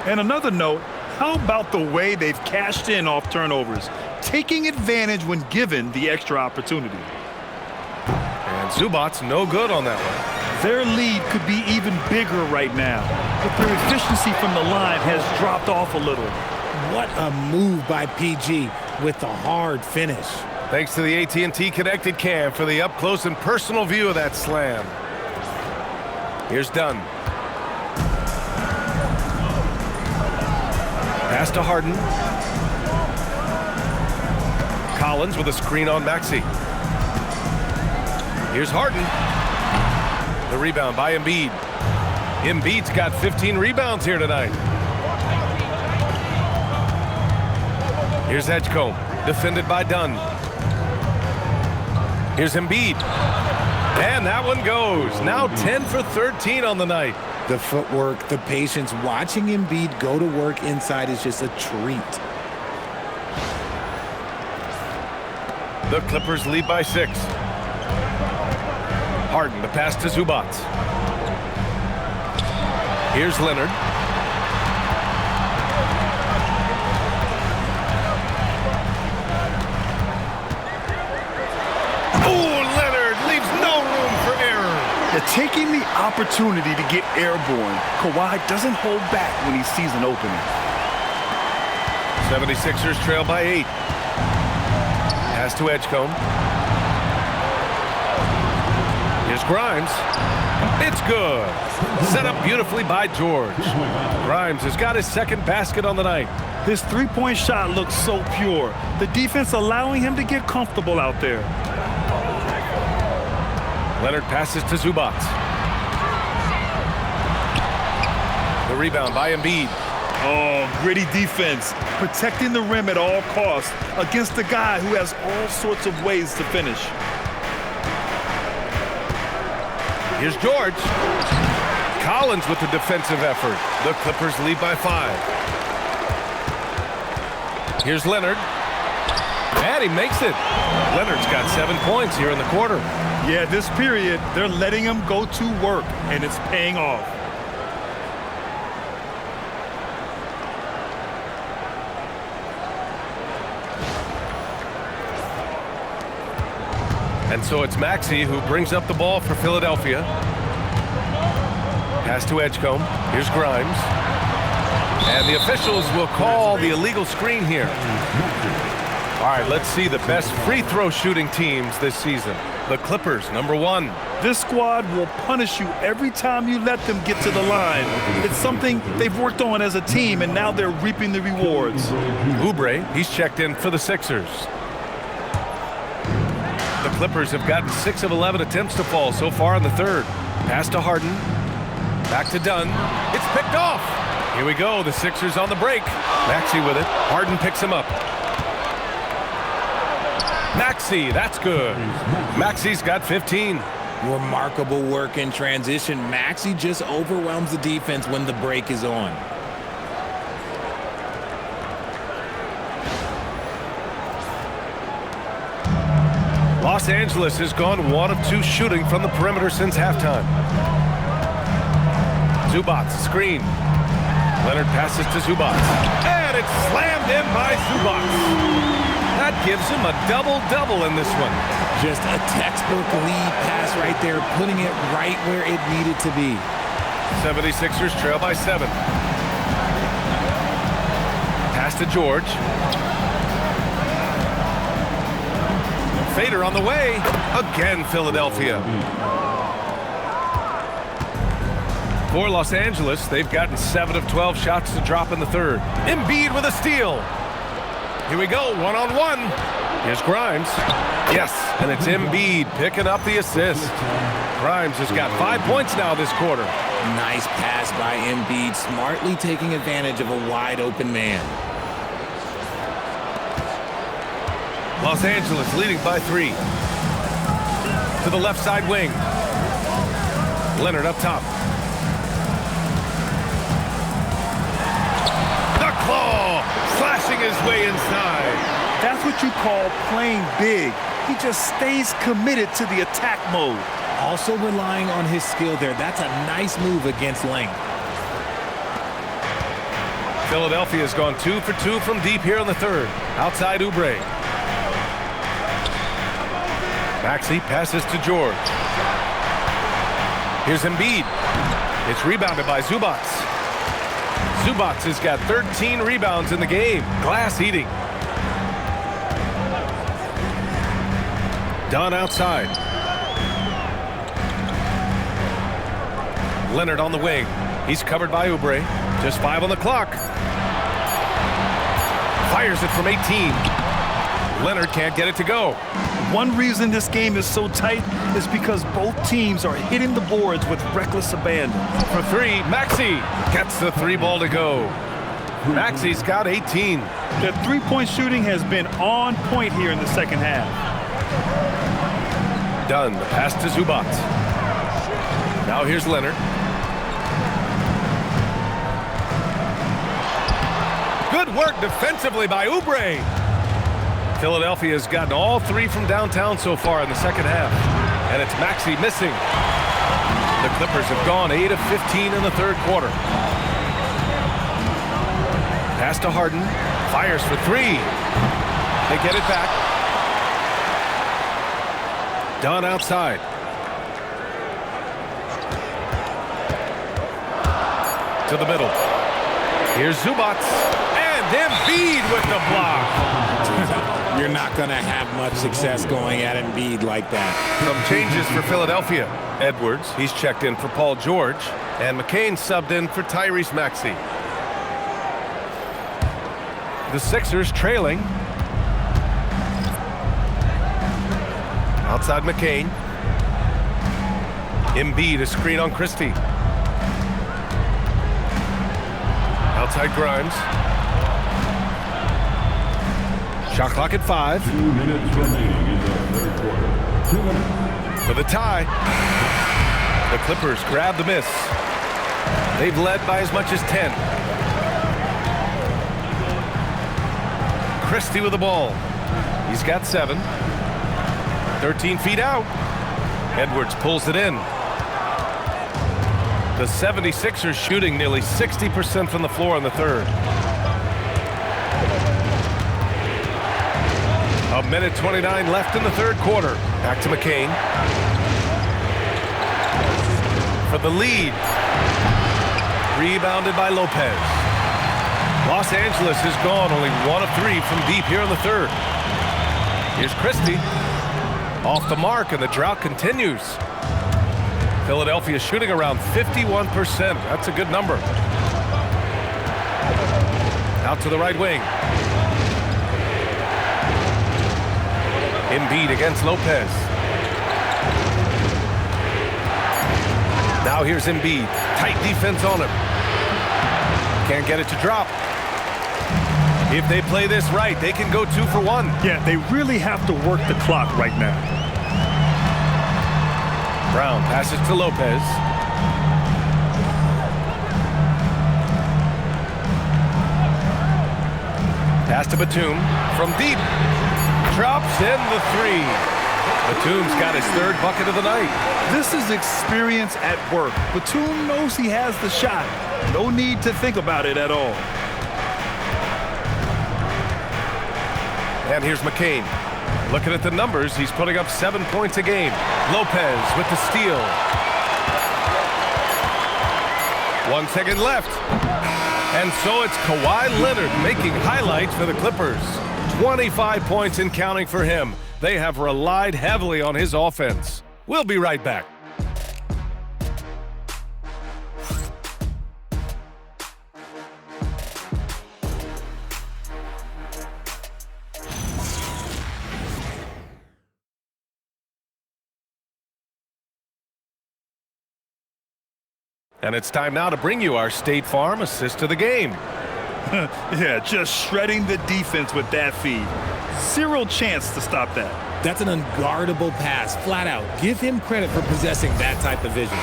And another note, how about the way they've cashed in off turnovers, taking advantage when given the extra opportunity? And Zubac's no good on that one. Their lead could be even bigger right now, but their efficiency from the line has dropped off a little. What a move by PG with the hard finish. Thanks to the AT&T Connected Cam for the up-close and personal view of that slam. Here's Dunn. Pass to Harden. Collins with a screen on Maxey. Here's Harden. The rebound by Embiid. Embiid's got 15 rebounds here tonight. Here's Edgecombe, defended by Dunn. Here's Embiid. And that one goes. Now 10 for 13 on the night. The footwork, the patience, watching Embiid go to work inside is just a treat. The Clippers lead by 6. Harden, the pass to Zubac. Here's Leonard. Taking the opportunity to get airborne, Kawhi doesn't hold back when he sees an opening. 76ers trail by 8. Pass to Edgecombe. Here's Grimes. It's good. Set up beautifully by George. Grimes has got his second basket on the night. His three-point shot looks so pure. The defense allowing him to get comfortable out there. Leonard passes to Zubac. The rebound by Embiid. Oh, gritty defense. Protecting the rim at all costs against a guy who has all sorts of ways to finish. Here's George. Collins with the defensive effort. The Clippers lead by 5. Here's Leonard. And he makes it. Leonard's got 7 points here in the quarter. Yeah, this period, they're letting him go to work, and it's paying off. And so it's Maxey who brings up the ball for Philadelphia. Pass to Edgecombe. Here's Grimes. And the officials will call the illegal screen here. All right, let's see the best free throw shooting teams this season. The Clippers, #1. This squad will punish you every time you let them get to the line. It's something they've worked on as a team, and now they're reaping the rewards. Oubre, he's checked in for the Sixers. The Clippers have gotten 6 of 11 attempts to fall so far in the third. Pass to Harden. Back to Dunn. It's picked off. Here we go. The Sixers on the break. Maxey with it. Harden picks him up. Maxey, that's good. Maxey's got 15. Remarkable work in transition. Maxey just overwhelms the defense when the break is on. Los Angeles has gone 1 of 2 shooting from the perimeter since halftime. Zubac, screen. Leonard passes to Zubac. And it's slammed in by Zubac. That gives him a double-double in this one. Just a textbook lead pass right there, putting it right where it needed to be. 76ers trail by 7. Pass to George. Fader on the way. Again, Philadelphia. For Los Angeles, they've gotten 7 of 12 shots to drop in the third. Embiid with a steal. Here we go, 1-on-1. Here's Grimes. Yes, and it's Embiid picking up the assist. Grimes has got 5 points now this quarter. Nice pass by Embiid, smartly taking advantage of a wide open man. Los Angeles leading by 3. To the left side wing. Leonard up top. The claw, slashing his way inside. That's what you call playing big. He just stays committed to the attack mode. Also relying on his skill there. That's a nice move against length. Philadelphia has gone 2 for 2 from deep here in the third. Outside Oubre. Maxey passes to George. Here's Embiid. It's rebounded by Zubac. Zubac has got 13 rebounds in the game. Glass eating. Dunn outside. Leonard on the wing. He's covered by Oubre. Just 5 on the clock. Fires it from 18. Leonard can't get it to go. One reason this game is so tight is because both teams are hitting the boards with reckless abandon. For 3, Maxey gets the 3 ball to go. Maxey's got 18. The three-point shooting has been on point here in the second half. Dunn, the pass to Zubac. Now here's Leonard. Good work defensively by Oubre. Philadelphia has gotten all 3 from downtown so far in the second half. And it's Maxey missing. The Clippers have gone 8 of 15 in the third quarter. Pass to Harden. Fires for 3. They get it back. Dunn outside. To the middle. Here's Zubac. And Embiid with the block. You're not not going to have much success going at Embiid like that. Some changes for Philadelphia. Edwards, he's checked in for Paul George, and McCain subbed in for Tyrese Maxey. The Sixers trailing. Outside McCain. Embiid, a screen on Christie. Outside Grimes. Shot clock at 5. 2 minutes remaining in the third quarter. 2 minutes. For the tie. The Clippers grab the miss. They've led by as much as 10. Christie with the ball. He's got 7. 13 feet out. Edwards pulls it in. The 76ers shooting nearly 60% from the floor in the third. A minute 29 left in the third quarter. Back to McCain. For the lead. Rebounded by Lopez. Los Angeles has gone only 1 of 3 from deep here in the third. Here's Christie. Off the mark, and the drought continues. Philadelphia shooting around 51%. That's a good number. Out to the right wing. Embiid against Lopez. Now here's Embiid. Tight defense on him. Can't get it to drop. If they play this right, they can go 2 for 1. Yeah, they really have to work the clock right now. Brown passes to Lopez. Pass to Batum from deep. Drops in the 3. Batum's got his 3rd bucket of the night. This is experience at work. Batum knows he has the shot. No need to think about it at all. And here's McCain. Looking at the numbers, he's putting up 7 points a game. Lopez with the steal. 1 second left. And so it's Kawhi Leonard making highlights for the Clippers. 25 points and counting for him. They have relied heavily on his offense. We'll be right back. And it's time now to bring you our State Farm assist of the game. Yeah, just shredding the defense with that feed. 0 chance to stop that. That's an unguardable pass, flat out. Give him credit for possessing that type of vision.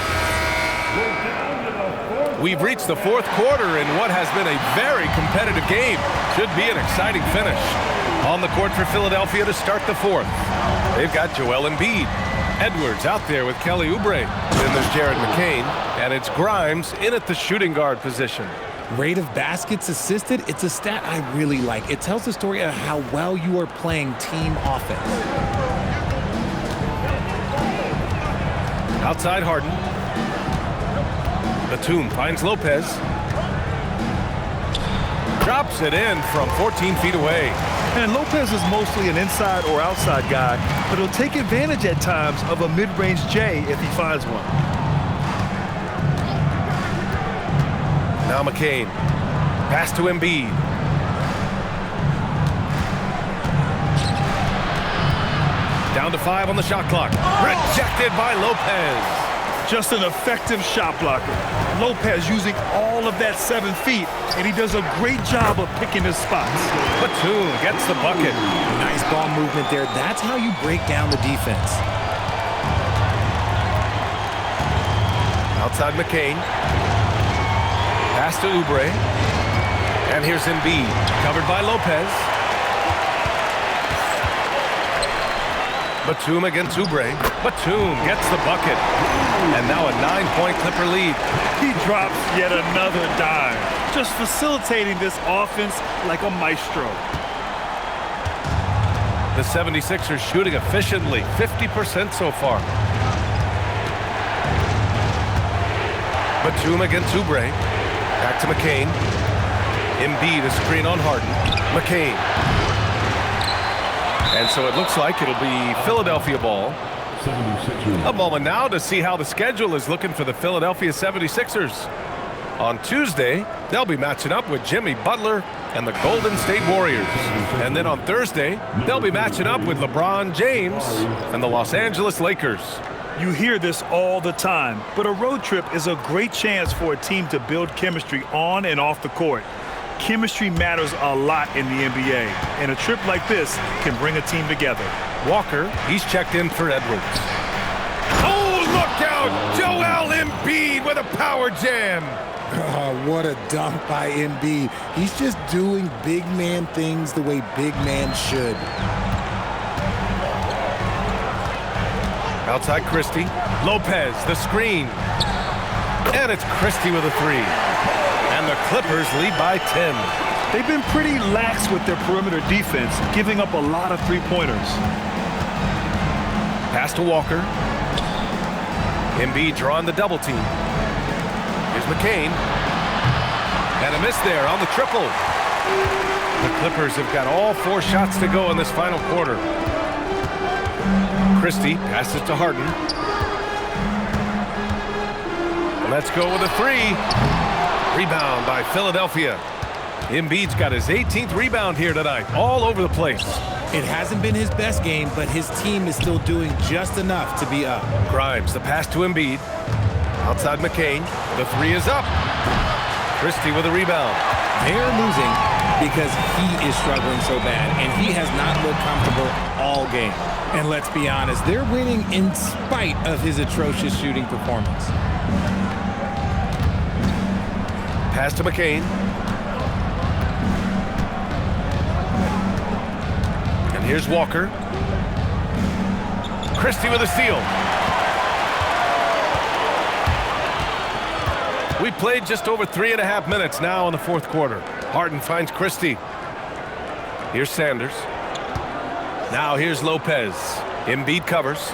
We've reached the 4th quarter in what has been a very competitive game. Should be an exciting finish. On the court for Philadelphia to start the 4th. They've got Joel Embiid. Edwards out there with Kelly Oubre. Then there's Jared McCain. And it's Grimes in at the shooting guard position. Rate of baskets assisted, it's a stat I really like. It tells the story of how well you are playing team offense. Outside Harden. Batum finds Lopez. Drops it in from 14 feet away. And Lopez is mostly an inside or outside guy, but he'll take advantage at times of a mid-range J if he finds one. Now McCain. Pass to Embiid. Down to 5 on the shot clock. Rejected by Lopez. Just an effective shot blocker. Lopez using all of that 7 feet, and he does a great job of picking his spots. Batum gets the bucket. Nice ball movement there. That's how you break down the defense. Outside McCain. Pass to Oubre. And here's Embiid. Covered by Lopez. Batum against Oubre. Batum gets the bucket. And now a 9-point Clipper lead. He drops yet another dime. Just facilitating this offense like a maestro. The 76ers shooting efficiently. 50% so far. Batum against Oubre. Back to McCain. Embiid, a screen on Harden. McCain. And so it looks like it'll be Philadelphia ball. 76ers. A moment now to see how the schedule is looking for the Philadelphia 76ers. On Tuesday, they'll be matching up with Jimmy Butler and the Golden State Warriors. And then on Thursday, they'll be matching up with LeBron James and the Los Angeles Lakers. You hear this all the time, but a road trip is a great chance for a team to build chemistry on and off the court. Chemistry matters a lot in the NBA, and a trip like this can bring a team together. Walker, he's checked in for Edwards. Oh, look out! Joel Embiid with a power jam! Oh, what a dunk by Embiid. He's just doing big man things the way big man should. Outside Christie. Lopez, the screen. And it's Christie with a three. And the Clippers lead by 10. They've been pretty lax with their perimeter defense, giving up a lot of three-pointers. Pass to Walker. Embiid drawing the double team. Here's McCain. And a miss there on the triple. The Clippers have got all 4 shots to go in this final quarter. Christie passes to Harden. Let's go with a three. Rebound by Philadelphia. Embiid's got his 18th rebound here tonight, all over the place. It hasn't been his best game, but his team is still doing just enough to be up. Grimes, the pass to Embiid. Outside McCain. The three is up. Christie with a rebound. They're losing because he is struggling so bad, and he has not looked comfortable all game. And let's be honest, they're winning in spite of his atrocious shooting performance. Pass to McCain. And here's Walker. Christie with a steal. We played just over 3.5 minutes now in the fourth quarter. Harden finds Christie. Here's Sanders. Now here's Lopez. Embiid covers.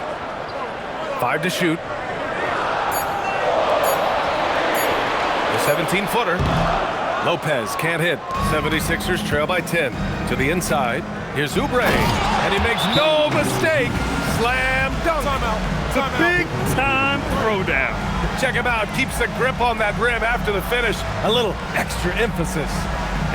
5 to shoot. The 17-footer. Lopez can't hit. 76ers trail by 10. To the inside. Here's Oubre. And he makes no mistake. Slam dunk. It's a big-time throwdown. Check him out. Keeps the grip on that rim after the finish. A little extra emphasis.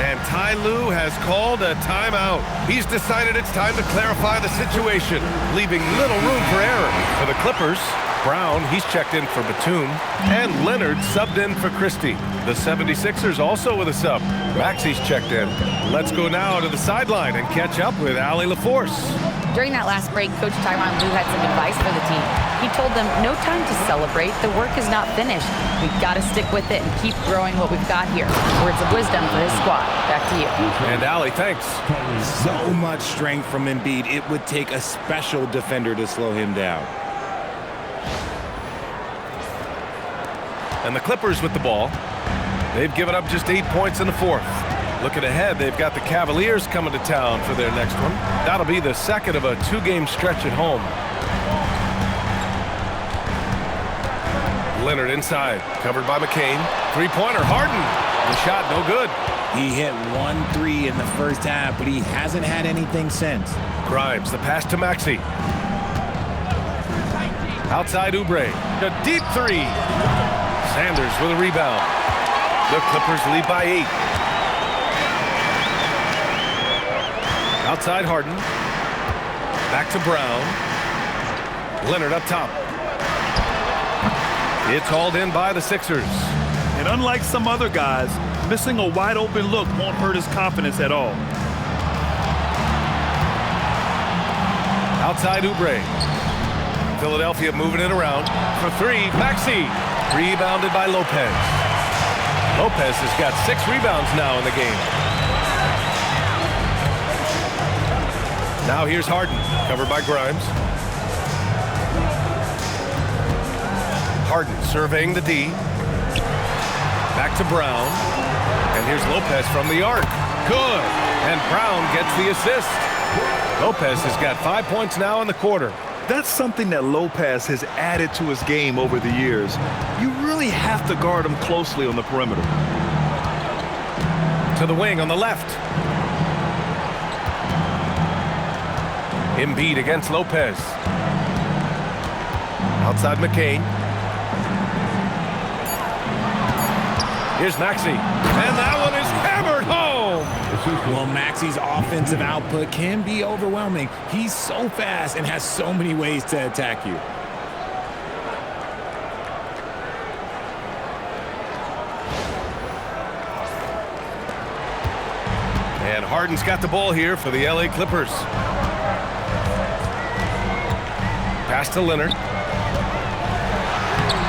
And Ty Lue has called a timeout. He's decided it's time to clarify the situation, leaving little room for error. For the Clippers, Brown, he's checked in for Batum, and Leonard subbed in for Christie. The 76ers also with a sub. Maxey's checked in. Let's go now to the sideline and catch up with Allie LaForce. During that last break, Coach Tyronn Lue had some advice for the team. He told them, no time to celebrate. The work is not finished. We've got to stick with it and keep growing what we've got here. Words of wisdom for his squad. Back to you. And Allie, thanks. So much strength from Embiid. It would take a special defender to slow him down. And the Clippers with the ball. They've given up just 8 points in the fourth. Looking ahead, they've got the Cavaliers coming to town for their next one. That'll be the second of a 2-game stretch at home. Leonard inside, covered by McCain. Three-pointer, Harden. The shot, no good. He hit 1 3 in the first half, but he hasn't had anything since. Grimes, the pass to Maxey. Outside Oubre, the deep three. Sanders with a rebound. The Clippers lead by 8. Outside Harden. Back to Brown. Leonard up top. It's hauled in by the Sixers. And unlike some other guys, missing a wide open look won't hurt his confidence at all. Outside Oubre. Philadelphia moving it around. For 3, Maxey. Rebounded by Lopez. Lopez has got 6 rebounds now in the game. Now here's Harden, covered by Grimes. Harden surveying the D. Back to Brown. And here's Lopez from the arc. Good. And Brown gets the assist. Lopez has got 5 points now in the quarter. That's something that Lopez has added to his game over the years. You really have to guard him closely on the perimeter. To the wing on the left. Embiid against Lopez. Outside McCain. Here's Maxey. And that one is hammered home. Well, Maxey's offensive output can be overwhelming. He's so fast and has so many ways to attack you. And Harden's got the ball here for the LA Clippers. Pass to Leonard.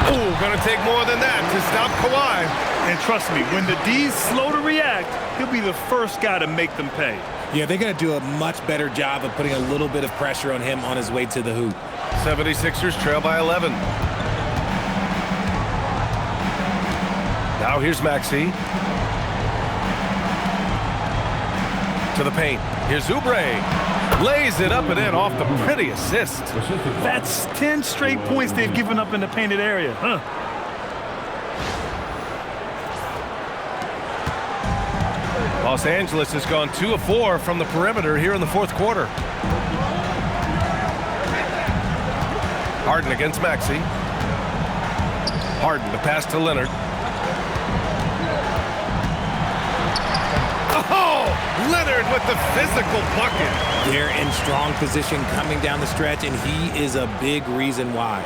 Oh, gonna take more than that to stop Kawhi. And trust me, when the D's slow to react, he'll be the first guy to make them pay. Yeah, they're going to do a much better job of putting a little bit of pressure on him on his way to the hoop. 76ers trail by 11. Now here's Maxey. To the paint. Here's Oubre. Lays it up and in off the pretty assist. That's 10 straight points they've given up in the painted area. Huh? Los Angeles has gone 2 of 4 from the perimeter here in the fourth quarter. Harden against Maxey. Harden, the pass to Leonard. Oh! Leonard with the physical bucket. They're in strong position coming down the stretch, and he is a big reason why.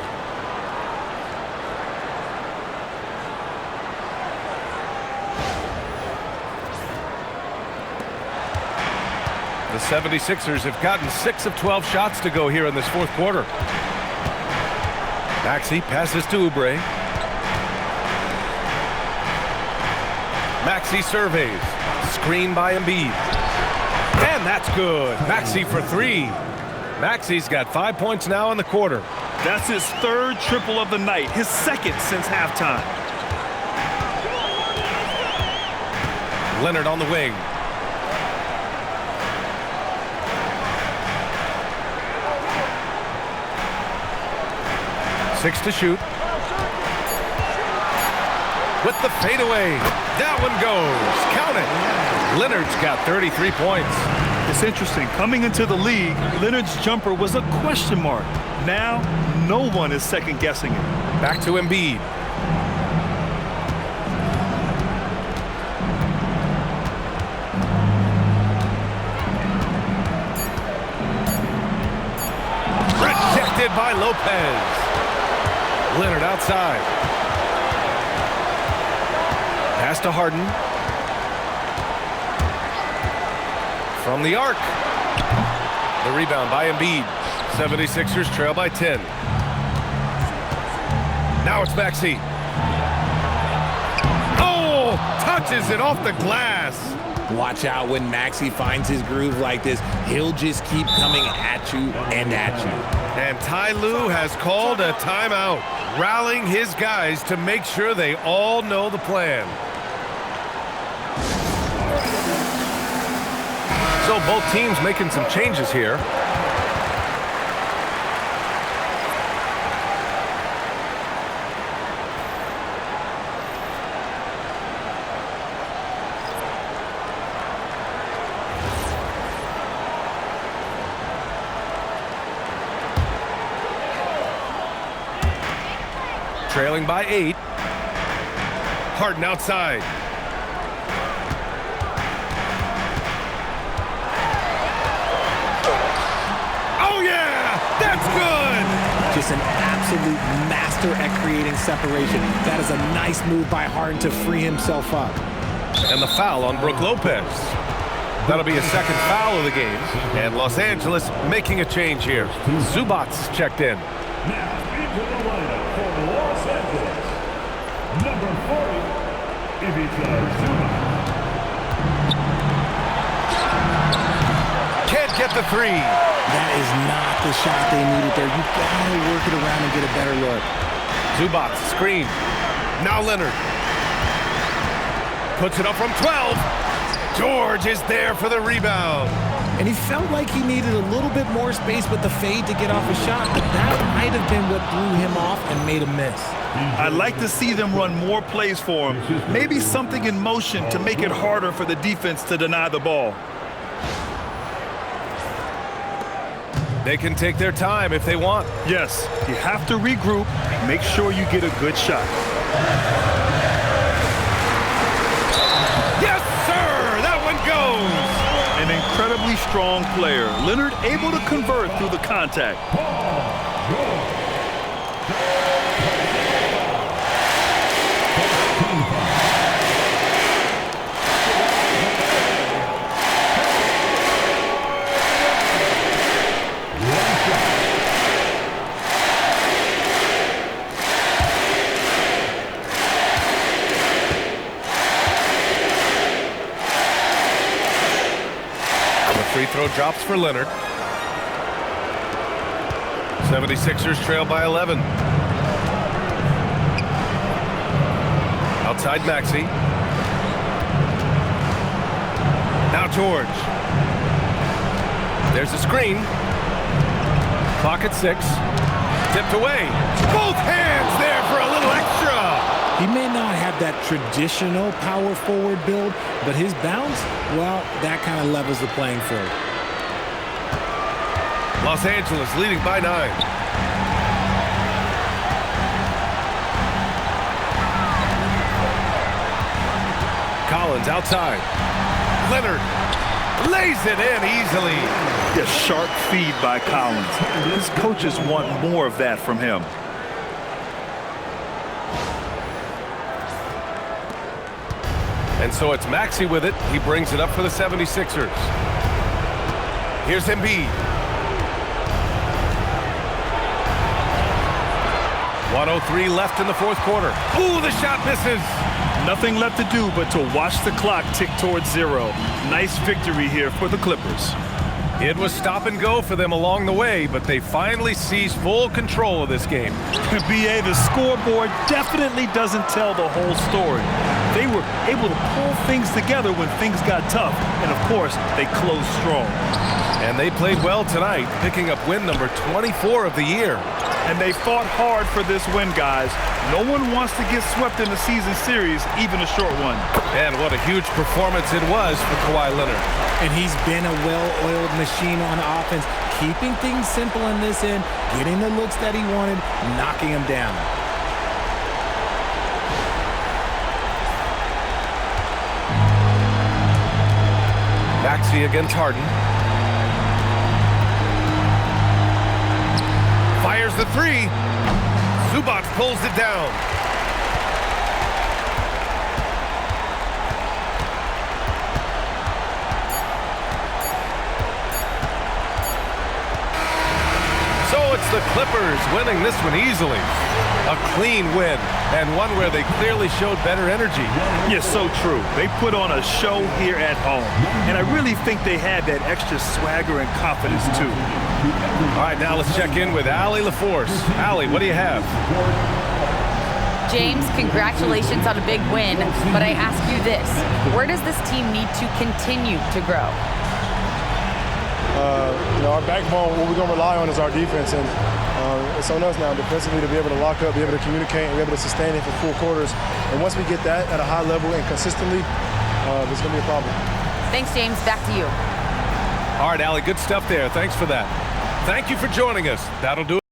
The 76ers have gotten 6 of 12 shots to go here in this fourth quarter. Maxey passes to Oubre. Maxey surveys. Screen by Embiid. And that's good. Maxey for 3. Maxey's got 5 points now in the quarter. That's his third triple of the night, his second since halftime. Leonard on the wing. Six to shoot. With the fadeaway. That one goes. Count it. Leonard's got 33 points. It's interesting. Coming into the league, Leonard's jumper was a question mark. Now, no one is second-guessing it. Back to Embiid. Rejected by Lopez. Leonard outside. Pass to Harden. From the arc. The rebound by Embiid. 76ers trail by 10. Now it's Maxey. Oh! Touches it off the glass. Watch out when Maxey finds his groove like this. He'll just keep coming at you and at you. And Ty Lue has called a timeout, rallying his guys to make sure they all know the plan. So both teams making some changes here. Trailing by 8. Harden outside. Oh, yeah! That's good! Just an absolute master at creating separation. That is a nice move by Harden to free himself up. And the foul on Brook Lopez. That'll be a second foul of the game. And Los Angeles making a change here. Zubac's checked in. Now into the lineup for Los Angeles, number 40, Ivica Zubac. Can't get the 3. That is not the shot they needed there. You gotta work it around and get a better look. Zubac screen. Now Leonard. Puts it up from 12. George is there for the rebound. And he felt like he needed a little bit more space with the fade to get off a shot, but that might have been what threw him off and made him miss. I'd like to see them run more plays for him. Maybe something in motion to make it harder for the defense to deny the ball. They can take their time if they want. Yes, you have to regroup. Make sure you get a good shot. Yes, sir! That one goes! An incredibly strong player. Leonard able to convert through the contact. Free throw drops for Leonard. 76ers trail by 11. Outside Maxey. Now George. There's a screen. Clock at 6. Tipped away. Both hands there for a little extra. He may not have that traditional power forward build, but his bounce, well, that kind of levels the playing field. Los Angeles leading by 9. Collins outside. Leonard lays it in easily. Yeah, sharp feed by Collins. His coaches want more of that from him. And so it's Maxey with it. He brings it up for the 76ers. Here's Embiid. 1:03 left in the fourth quarter. Ooh, the shot misses. Nothing left to do but to watch the clock tick towards 0. Nice victory here for the Clippers. It was stop and go for them along the way, but they finally seized full control of this game. BA, the scoreboard definitely doesn't tell the whole story. They were able to pull things together when things got tough, and of course, they closed strong. And they played well tonight, picking up win number 24 of the year. And they fought hard for this win, guys. No one wants to get swept in the season series, even a short one. And what a huge performance it was for Kawhi Leonard. And he's been a well-oiled machine on offense, keeping things simple in this end, getting the looks that he wanted, knocking him down. Maxey against Harden. Fires the 3. Zubac pulls it down. So it's the Clippers winning this one easily. A clean win, and one where they clearly showed better energy. Yeah, so true. They put on a show here at home, and I really think they had that extra swagger and confidence, too. All right, now let's check in with Allie LaForce. Allie, what do you have? James, congratulations on a big win, but I ask you this. Where does this team need to continue to grow? Our backbone, what we're going to rely on is our defense, and it's on us now defensively to be able to lock up, be able to communicate, and be able to sustain it for full quarters. And once we get that at a high level and consistently, it's going to be a problem. Thanks, James. Back to you. All right, Allie, good stuff there. Thanks for that. Thank you for joining us. That'll do it.